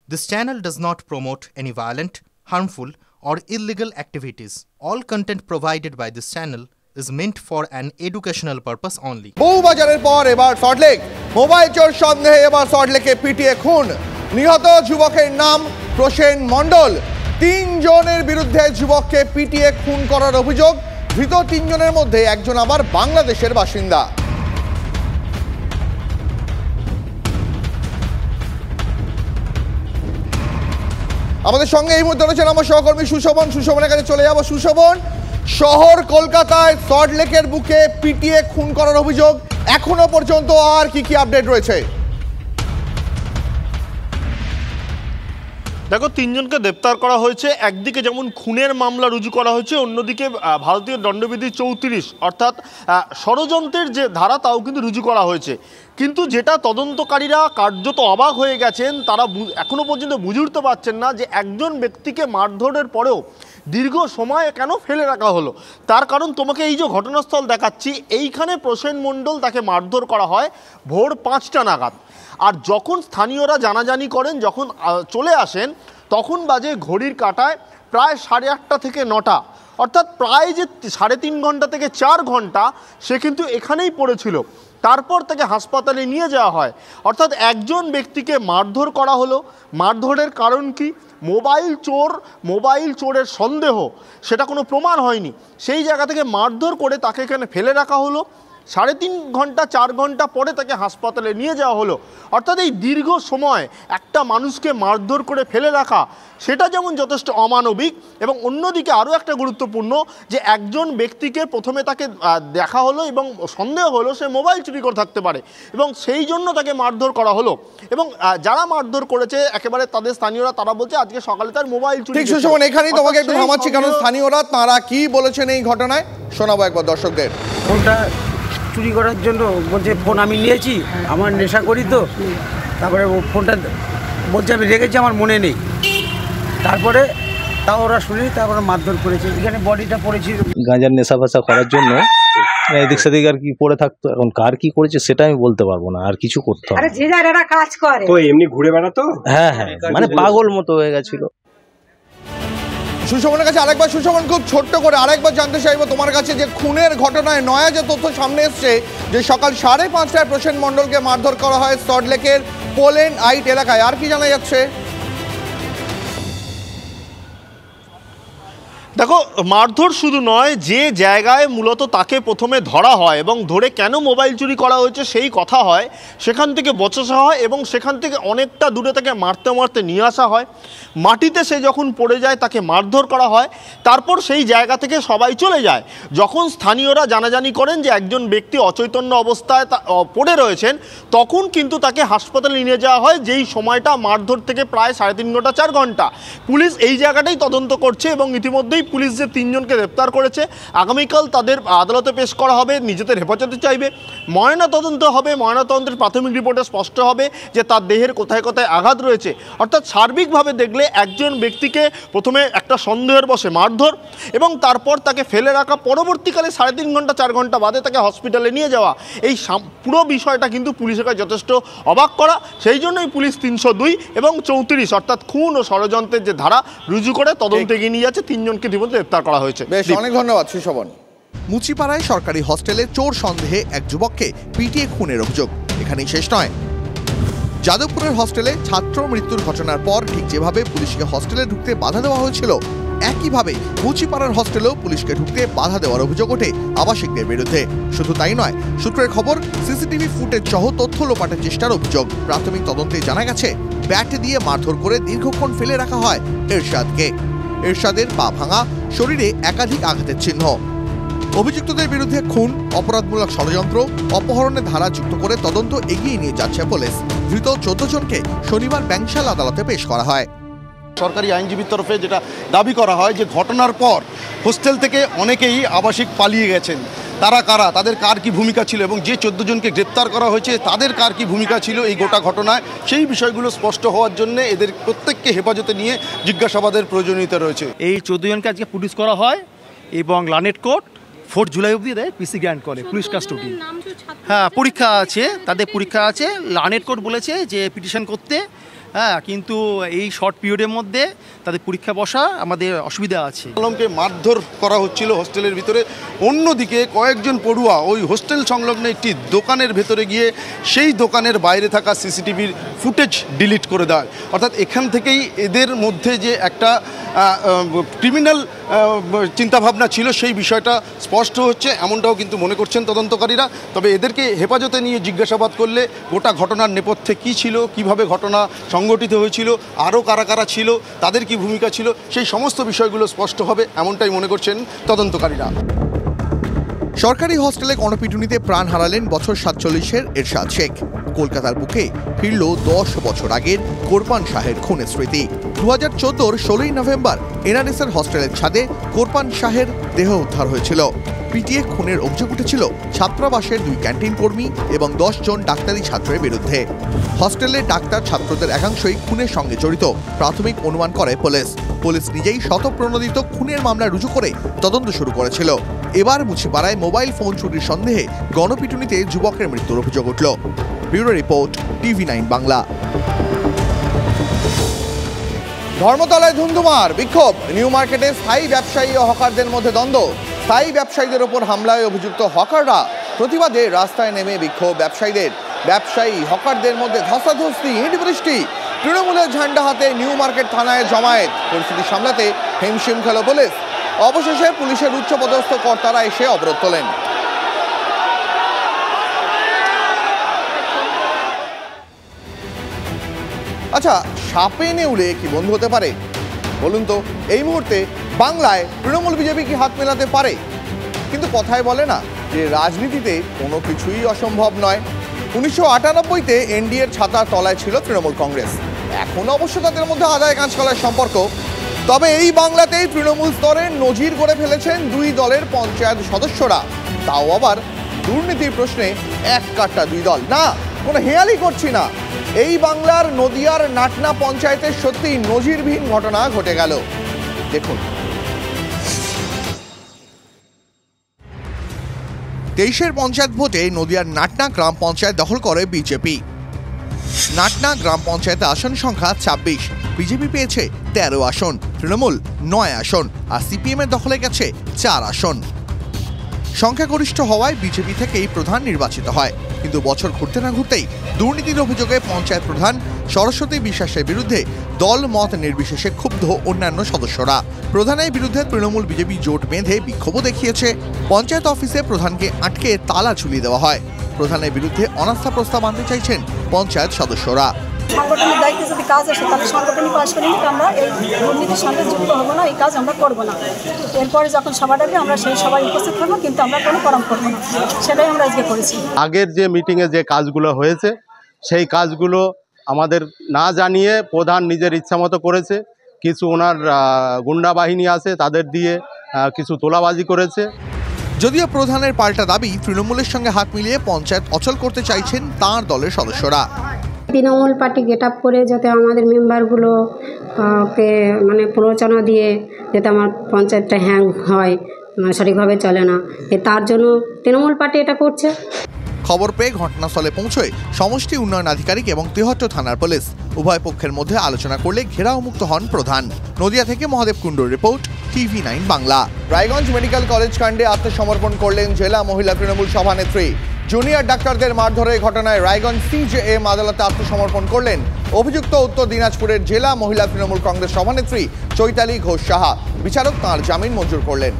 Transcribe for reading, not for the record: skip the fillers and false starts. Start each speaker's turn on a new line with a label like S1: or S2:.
S1: This channel does not promote any violent, harmful, or illegal activities. All content provided by this channel is meant for an educational purpose only.
S2: বউবাজারের পর এবার Salt Lake mobile চোর সন্দেহে এবার সল্টলেকে পিটিয়ে খুন। নিহত যুবকের নাম প্রসেন মণ্ডল। 3 জনের বিরুদ্ধে যুবককে পিটিয়ে খুন করার অভিযোগ। ধৃত 3 জনের মধ্যে একজন আবার বাংলাদেশের বাসিন্দা। আমাদের সঙ্গে এই মুহূর্তে রয়েছেন আমার সহকর্মী সুশোভন। সুশোভনের কাছে চলে যাব। সুশোভন, শহর কলকাতায় সল্টলেকের বুকে পিটিয়ে খুন করার অভিযোগ, এখনো পর্যন্ত আর কি কি আপডেট রয়েছে?
S3: দেখো, 3 জনকে গ্রেপ্তার করা হয়েছে। একদিকে যেমন খুনের মামলা রুজু করা হয়েছে, অন্যদিকে ভারতীয় দণ্ডবিধি 34 অর্থাৎ ষড়যন্ত্রের যে ধারা তাও কিন্তু রুজু করা হয়েছে। কিন্তু যেটা তদন্তকারীরা কার্যত অবাক হয়ে গেছেন, তারা এখনো পর্যন্ত বুঝে উঠতে পারছেন না যে একজন ব্যক্তিকে মারধরের পরেও দীর্ঘ সময় কেন ফেলে রাখা হলো। তার কারণ তোমাকে এই যে ঘটনাস্থল দেখাচ্ছি, এইখানে প্রসেন মণ্ডল তাকে মারধর করা হয় ভোর 5টা নাগাদ। আর যখন স্থানীয়রা জানাজানি করেন, যখন চলে আসেন, তখন বাজে ঘড়ির কাঁটায় প্রায় 8:30 থেকে 9টা, অর্থাৎ প্রায় যে 3.5 ঘন্টা থেকে 4 ঘন্টা সে কিন্তু এখানেই পড়েছিল। তারপর তাকে হাসপাতালে নিয়ে যাওয়া হয়। অর্থাৎ একজন ব্যক্তিকে মারধর করা হলো। মারধরের কারণ কি? মোবাইল চোরের সন্দেহ, সেটা কোনো প্রমাণ হয়নি। সেই জায়গা থেকে মারধর করে তাকে এখানে ফেলে রাখা হলো। 3.5 ঘন্টা 4 ঘন্টা পরে তাকে হাসপাতালে নিয়ে যাওয়া হলো। অর্থাৎ এই দীর্ঘ সময় একটা মানুষকে মারধর করে ফেলে রাখা, সেটা যেমন যথেষ্ট অমানবিক, এবং অন্যদিকে আরও একটা গুরুত্বপূর্ণ যে একজন ব্যক্তিকে প্রথমে তাকে দেখা হলো এবং সন্দেহ হলো সে মোবাইল চুরি করে থাকতে পারে, এবং সেই জন্য তাকে মারধর করা হলো। এবং যারা মারধর করেছে একেবারে তাদের স্থানীয়রা, তারা বলছে আজকে সকালে তার মোবাইল চুরি।
S2: ঠিক সুশোভন, এখানেই তোমাকে একটু থামাচ্ছি, কারণ স্থানীয়রা তারা কি বলেছেন এই ঘটনায় শোনাবো একবার দর্শকদের।
S4: ফোনটা চুরি করার জন্য বলছে, ফোন আমি নিয়েছি, আমার নেশা করি তো। তারপরে ফোনটা বলছে আমি রেখেছি, আমার মনে নেই। তারপরে তাও ওরা শুনে তারপরে মারধর করেছে। এখানে বডিটা পড়েছি
S5: গাঁজার নেশা ফাশা করার জন্য, এদিক সেদিক আর কি পড়ে থাকতো। এখন কার কি করেছে সেটা আমি বলতে পারবো না, আর কিছু করতে হবে।
S6: যে যারা কাজ করে
S7: তো এমনি ঘুরে বেড়াতো।
S5: হ্যাঁ, মানে পাগল মতো হয়ে গেছিল।
S2: সুশোভনের কাছে আরেকবার, সুশোভন খুব ছোট্ট করে আরেকবার জানতে চাইবো তোমার কাছে যে খুনের ঘটনায় নয়া যে তথ্য সামনে এসছে, যে সকাল 5:30টায় প্রসেন মণ্ডলকে মারধর করা হয় সল্টলেকের পোল্যান্ড আইট এলাকায়, আর কি জানা যাচ্ছে?
S3: দেখো, মারধর শুধু নয়, যে জায়গায় মূলত তাকে প্রথমে ধরা হয় এবং ধরে কেন মোবাইল চুরি করা হয়েছে সেই কথা হয়, সেখান থেকে বচসা হয় এবং সেখান থেকে অনেকটা দূরে থেকে মারতে মারতে নিয়ে আসা হয়। মাটিতে সে যখন পড়ে যায় তাকে মারধর করা হয়। তারপর সেই জায়গা থেকে সবাই চলে যায়। যখন স্থানীয়রা জানাজানি করেন যে একজন ব্যক্তি অচৈতন্য অবস্থায় পড়ে রয়েছেন, তখন কিন্তু তাকে হাসপাতালে নিয়ে যাওয়া হয়, যেই সময়টা মারধর থেকে প্রায় 3.5 ঘন্টা 4 ঘন্টা। পুলিশ এই জায়গাটাই তদন্ত করছে এবং ইতিমধ্যেই পুলিশ যে 3 জনকে গ্রেপ্তার করেছে, আগামীকাল তাদের আদালতে পেশ করা হবে, নিজেদের হেফাজতে চাইবে, ময়নাতদন্ত হবে। ময়নাতদন্তের প্রাথমিক রিপোর্টে স্পষ্ট হবে যে তার দেহের কোথায় কোথায় আঘাত রয়েছে। অর্থাৎ সার্বিকভাবে দেখলে একজন ব্যক্তিকে প্রথমে একটা সন্দেহের বশে মারধর এবং তারপর তাকে ফেলে রাখা, পরবর্তীকালে 3.5 ঘন্টা 4 ঘন্টা বাদে তাকে হসপিটালে নিয়ে যাওয়া, এই পুরো বিষয়টা কিন্তু পুলিশের কাছে যথেষ্ট অবাক করা। সেই জন্যই পুলিশ 302 এবং 34 অর্থাৎ খুন ও ষড়যন্ত্রের যে ধারা রুজু করে তদন্তে এগিয়ে নিয়ে যাচ্ছে। 3 জনকে গ্রেপ্তার করা হয়েছে।
S2: বেশ, অনেক ধন্যবাদ সুশোভন। মুচিপাড়ায় সরকারি হস্টেলে চোর সন্দেহে এক যুবককে পিটিয়ে খুনের অভিযোগ এখানেই শেষ নয়। যাদবপুরের হস্টেলে ছাত্র মৃত্যুর ঘটনার পর ঠিক যেভাবে পুলিশকে হস্টেলে ঢুকতে বাধা দেওয়া হয়েছিল, একইভাবে মুচিপাড়ার হস্টেলেও পুলিশকে ঢুকতে বাধা দেওয়ার অভিযোগ ওঠে আবাসিকদের বিরুদ্ধে। শুধু তাই নয়, সূত্রের খবর সিসিটিভি ফুটেজ সহ তথ্য লোপাটের চেষ্টার অভিযোগ। প্রাথমিক তদন্তে জানা গেছে ব্যাট দিয়ে মারধর করে দীর্ঘক্ষণ ফেলে রাখা হয় এরশাদকে। এরশাদের পা ভাঙা, শরীরে একাধিক আঘাতের চিহ্ন। অভিযুক্তদের বিরুদ্ধে খুন, অপরাধমূলক ষড়যন্ত্র, অপহরণের ধারা যুক্ত করে তদন্ত এগিয়ে নিয়ে যাচ্ছে পুলিশ। ধৃত 14 জনকে শনিবার ব্যাংশাল আদালতে পেশ করা হয়।
S8: সরকারি আইনজীবীর তরফে যেটা দাবি করা হয় যে ঘটনার পর হোস্টেল থেকে অনেকেই আবাসিক পালিয়ে গেছেন। তারা কারা, তাদের কার কি ভূমিকা ছিল, এবং যে 14 জনকে গ্রেপ্তার করা হয়েছে তাদের কার কি ভূমিকা ছিল এই গোটা ঘটনায়, সেই বিষয়গুলো স্পষ্ট হওয়ার জন্য এদের প্রত্যেককে হেফাজতে নিয়ে জিজ্ঞাসাবাদের প্রয়োজনীয়তা রয়েছে।
S9: এই 14 জনকে আজকে পুলিশ করা হয় এবং লানেট কোর্ট 4 জুলাই অবধি দেয় পিসি গ্র্যান্ট করে পুলিশ কাস্টডি। হ্যাঁ, পরীক্ষা আছে, তাদের পরীক্ষা আছে। লানেট কোর্ট বলেছে যে পিটিশন করতে হ্যাঁ, কিন্তু এই শর্ট পিরিয়ডের মধ্যে তাদের পরীক্ষা বসা আমাদের অসুবিধা আছে।
S8: আলমকে মারধর করা হচ্ছিল হোস্টেলের ভিতরে, অন্যদিকে কয়েকজন পড়ুয়া ওই হোস্টেল সংলগ্ন একটি দোকানের ভেতরে গিয়ে সেই দোকানের বাইরে থাকা সিসিটিভির ফুটেজ ডিলিট করে দেয়। অর্থাৎ এখান থেকেই এদের মধ্যে যে একটা ক্রিমিনাল চিন্তাভাবনা ছিল সেই বিষয়টা স্পষ্ট হচ্ছে, এমনটাও কিন্তু মনে করছেন তদন্তকারীরা। তবে এদেরকে হেফাজতে নিয়ে জিজ্ঞাসাবাদ করলে গোটা ঘটনার নেপথ্যে কী ছিল, কিভাবে ঘটনা সংগঠিত হয়েছিল, আরও কারা কারা ছিল, তাদের কি ভূমিকা ছিল, সেই সমস্ত বিষয়গুলো স্পষ্ট হবে এমনটাই মনে করছেন তদন্তকারীরা।
S2: সরকারি হস্টেলে গণপিটুনিতে প্রাণ হারালেন বছর 47-এর এরশাদ শেখ। কলকাতার বুকে ফিরল 10 বছর আগের কোরবান শাহের খুনের স্মৃতি। 2014-র 16ই নভেম্বর এনআরএসের হস্টেলের ছাদে কোরবান শাহের দেহ উদ্ধার হয়েছিল। পিটিয়ে খুনের অভিযোগ উঠেছিল ছাত্রাবাসের 2 ক্যান্টিন কর্মী এবং 10 জন ডাক্তারি ছাত্রের বিরুদ্ধে। হস্টেলের ডাক্তার ছাত্রদের একাংশই খুনের সঙ্গে জড়িত প্রাথমিক অনুমান করে পুলিশ। পুলিশ নিজেই শতপ্রণোদিত খুনের মামলা রুজু করে তদন্ত শুরু করেছিল। এবার মুচিপাড়ায় মোবাইল ফোন চুরির সন্দেহে গণপিটুনিতে যুবকের মৃত্যুর অভিযোগ উঠল। Bureau report, TV9 Bangla. ধর্মতলায় ধুন্ধুমার বিক্ষোভ, নিউ মার্কেটে স্থায়ী ব্যবসায়ী ও হকারদের মধ্যে দ্বন্দ্ব। স্থায়ী ব্যবসায়ীদের ওপর হামলায় অভিযুক্ত হকাররা, প্রতিবাদে রাস্তায় নেমে বিক্ষোভ ব্যবসায়ীদের। ব্যবসায়ী হকারদের মধ্যে ধস্তাধস্তি, ইট বৃষ্টি। তৃণমূলের ঝান্ডা হাতে নিউ মার্কেট থানায় জমায়েত। পরিস্থিতি সামলাতে হিমশিম খেল পুলিশ। অবশেষে পুলিশের উচ্চপদস্থ কর্তারা এসে অবরোধ তোলেন। আচ্ছা, সাপে নেউলে কি বন্ধু হতে পারে বলুন তো? এই মুহূর্তে বাংলায় তৃণমূল বিজেপি কি হাত মেলাতে পারে? কিন্তু কথায় বলে না যে রাজনীতিতে কোনো কিছুই অসম্ভব নয়। 1998-তে এনডিএর ছাতার তলায় ছিল তৃণমূল কংগ্রেস। এখন অবশ্য তাদের মধ্যে আদায় কাঁচকলার সম্পর্ক। তবে এই বাংলাতেই তৃণমূল স্তরে নজির গড়ে ফেলেছেন 2 দলের পঞ্চায়েত সদস্যরা। তাও আবার দুর্নীতির প্রশ্নে এক কাট্টা 2 দল। না, কোনো হেয়ালি করছি না। এই বাংলার নদিয়ার নাটনা পঞ্চায়েতের সত্যি নজিরবিহীন ঘটনা ঘটে গেল। দেখুন, 23-এর পঞ্চায়েত ভোটে নদিয়ার নাটনা গ্রাম পঞ্চায়েত দখল করে বিজেপি। নাটনা গ্রাম পঞ্চায়েতে আসন সংখ্যা 26, বিজেপি পেয়েছে 13 আসন, তৃণমূল 9 আসন, আর সিপিএম এর দখলে গেছে 4 আসন। সংখ্যাগরিষ্ঠ হওয়ায় বিজেপি থেকেই প্রধান নির্বাচিত হয়। কিন্তু বছর ঘুরতে না ঘুরতেই দুর্নীতির অভিযোগে পঞ্চায়েত প্রধান সরস্বতী বিশ্বাসের বিরুদ্ধে দল মত নির্বিশেষে ক্ষুব্ধ অন্যান্য সদস্যরা। প্রধানের বিরুদ্ধে তৃণমূল বিজেপি জোট বেঁধে বিক্ষোভও দেখিয়েছে। পঞ্চায়েত অফিসে প্রধানকে আটকে তালা ঝুলিয়ে দেওয়া হয়। প্রধানের বিরুদ্ধে অনাস্থা প্রস্তাব আনতে চাইছেন পঞ্চায়েত সদস্যরা।
S6: সাংগঠনিক দায়িত্বে যদি কাজ আসে তাহলে সাংগঠনিক কাজ করে নিতে, আমরা এই দুর্নীতির সঙ্গে যুক্ত হবো না, এই কাজ আমরা করবো না। এরপরে যখন সভা ডাকবে আমরা সেই সভায় উপস্থিত থাকবো, কিন্তু আমরা কোনো কর্ম করবো না। সেটাই আমরা আজকে করেছি। আগের
S3: যে মিটিংয়ে যে কাজগুলো হয়েছে সেই কাজগুলো আমাদের না জানিয়ে প্রধান নিজের ইচ্ছামতো করেছে। কিছু ওনার গুন্ডা বাহিনী আছে, তাদের দিয়ে কিছু তোলাবাজি করেছে।
S2: যদিও প্রধানের পাল্টা দাবি, তৃণমূলের সঙ্গে হাত মিলিয়ে পঞ্চায়েত অচল করতে চাইছেন তাঁর দলের সদস্যরা।
S6: তৃণমূল পার্টি গেট আপ করে যাতে আমাদের মেম্বারগুলো কে মানে প্ররোচনা দিয়ে যাতে আমার পঞ্চায়েতটা হ্যাং হয়, সঠিকভাবে চলে না, তার জন্য তৃণমূল পার্টি এটা করছে।
S2: খবর পেয়ে ঘটনাস্থলে পৌঁছয় সমষ্টি উন্নয়ন আধিকারিক এবং তেহট্ট থানার পুলিশ। উভয় পক্ষের মধ্যে আলোচনা করলে ঘেরাও মুক্ত হন প্রধান। নদিয়া থেকে মহাদেব কুণ্ডুর রিপোর্ট, TV9 Bangla. Raiganj medical college কাণ্ডে আত্মসমর্পণ করলেন জেলা মহিলা তৃণমূল সভানেত্রী। জুনিয়র ডাক্তারদের মারধরের ঘটনায় রায়গঞ্জ CJM আদালতে আত্মসমর্পণ করলেন অভিযুক্ত উত্তর দিনাজপুরের জেলা মহিলা তৃণমূল কংগ্রেস সভানেত্রী চৈতালি ঘোষ সাহা। বিচারক তাঁর জামিন মঞ্জুর করলেন।